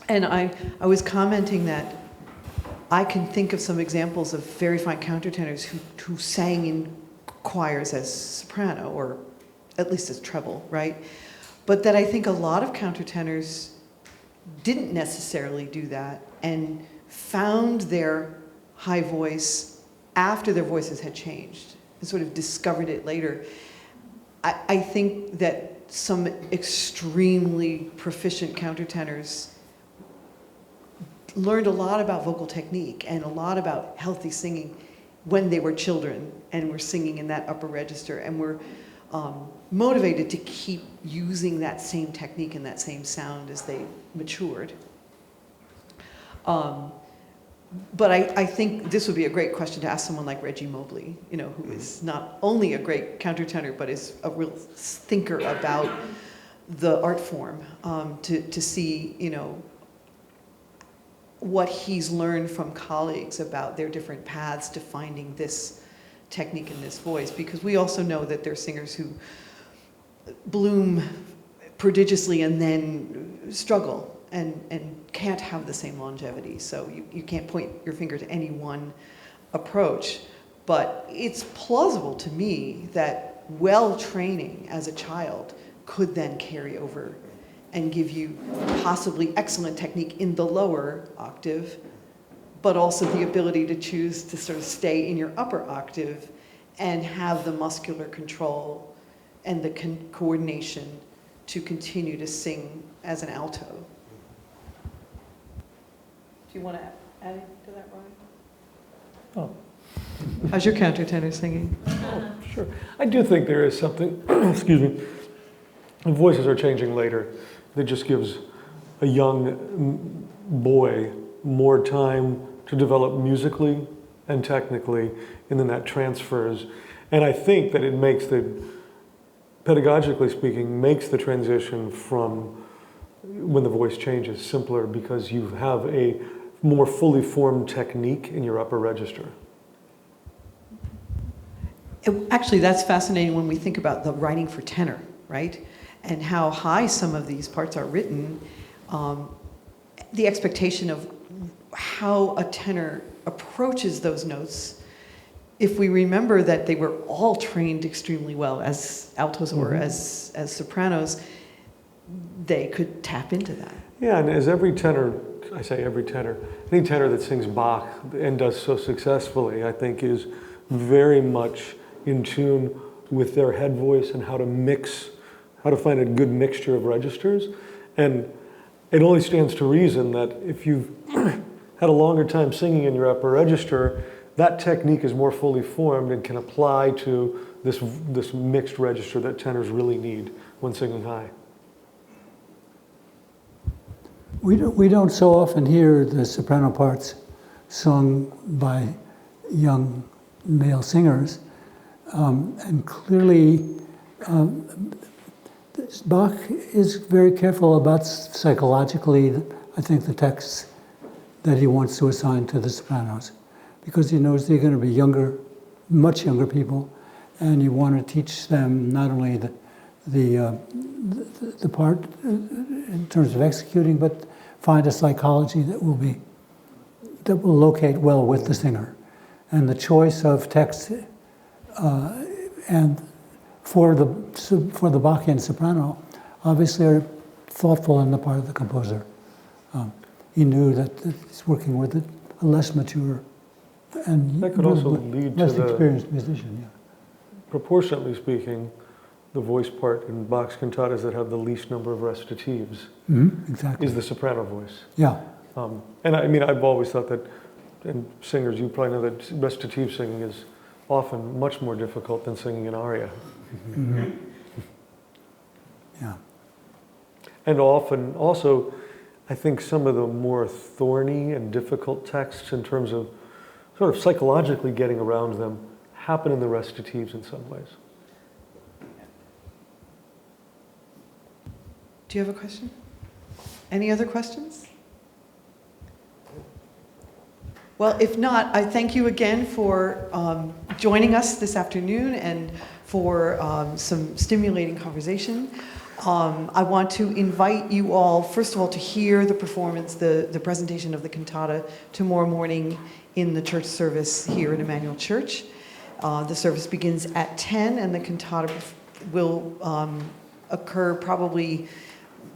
And I was commenting that I can think of some examples of very fine countertenors who sang in choirs as soprano, or at least as treble, right? But that I think a lot of countertenors didn't necessarily do that and found their high voice after their voices had changed and sort of discovered it later. I think that some extremely proficient countertenors learned a lot about vocal technique and a lot about healthy singing when they were children and were singing in that upper register, and were motivated to keep using that same technique and that same sound as they matured. But I think this would be a great question to ask someone like Reggie Mobley, who is not only a great countertenor, but is a real thinker about the art form, to see, what he's learned from colleagues about their different paths to finding this technique in this voice. Because we also know that there are singers who bloom prodigiously and then struggle and can't have the same longevity. So you can't point your finger to any one approach. But it's plausible to me that well-training as a child could then carry over and give you possibly excellent technique in the lower octave, but also the ability to choose to sort of stay in your upper octave and have the muscular control and the coordination to continue to sing as an alto. Do you want to add to that, Ryan? Oh. How's your countertenor singing? Oh, sure. I do think there is something, excuse me, the voices are changing later. That just gives a young boy more time to develop musically and technically, and then that transfers. And I think that it makes pedagogically speaking, makes the transition from when the voice changes simpler because you have a more fully formed technique in your upper register. Actually, that's fascinating when we think about the writing for tenor, right? And how high some of these parts are written. The expectation of how a tenor approaches those notes, if we remember that they were all trained extremely well as altos or as sopranos, they could tap into that. Yeah, and as every tenor, I say every tenor, any tenor that sings Bach and does so successfully, I think is very much in tune with their head voice and how to find a good mixture of registers. And it only stands to reason that if you've had a longer time singing in your upper register, that technique is more fully formed and can apply to this mixed register that tenors really need when singing high. We don't so often hear the soprano parts sung by young male singers, and clearly Bach is very careful about psychologically, I think, the texts that he wants to assign to the sopranos, because he knows they're going to be younger, much younger people, and you want to teach them not only the part in terms of executing, but find a psychology that will locate well with the singer. And the choice of text and for the Bachian soprano obviously are thoughtful on the part of the composer. He knew that he's working with a less mature and that could also lead less to experienced musician. Yeah. Proportionately speaking, the voice part in Bach's cantatas that have the least number of recitatives Exactly. is the soprano voice. Yeah. And I mean, I've always thought that, and singers, you probably know that recitative singing is often much more difficult than singing an aria. Yeah. And often, also, I think some of the more thorny and difficult texts in terms of sort of psychologically getting around them happen in the recitatives in some ways. Do you have a question? Any other questions? Well, if not, I thank you again for joining us this afternoon and for some stimulating conversation. I want to invite you all, first of all, to hear the performance, the presentation of the cantata tomorrow morning in the church service here in Immanuel Church. The service begins at 10 and the cantata will occur probably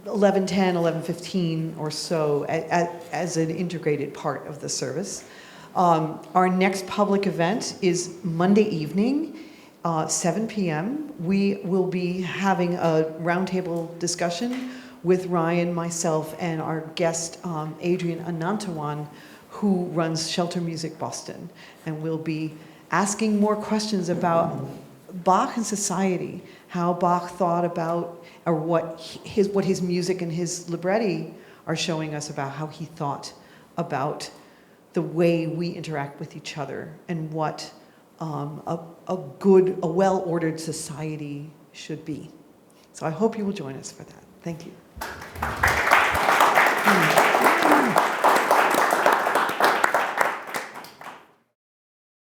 11:10, 11:15 or so as an integrated part of the service. Our next public event is Monday evening, 7 p.m. We will be having a roundtable discussion with Ryan, myself, and our guest, Adrian Anantawan, who runs Shelter Music Boston. And we'll be asking more questions about Bach and society, how Bach thought about, or what his music and his libretti are showing us about how he thought about the way we interact with each other and what a well-ordered society should be. So I hope you will join us for that. Thank you.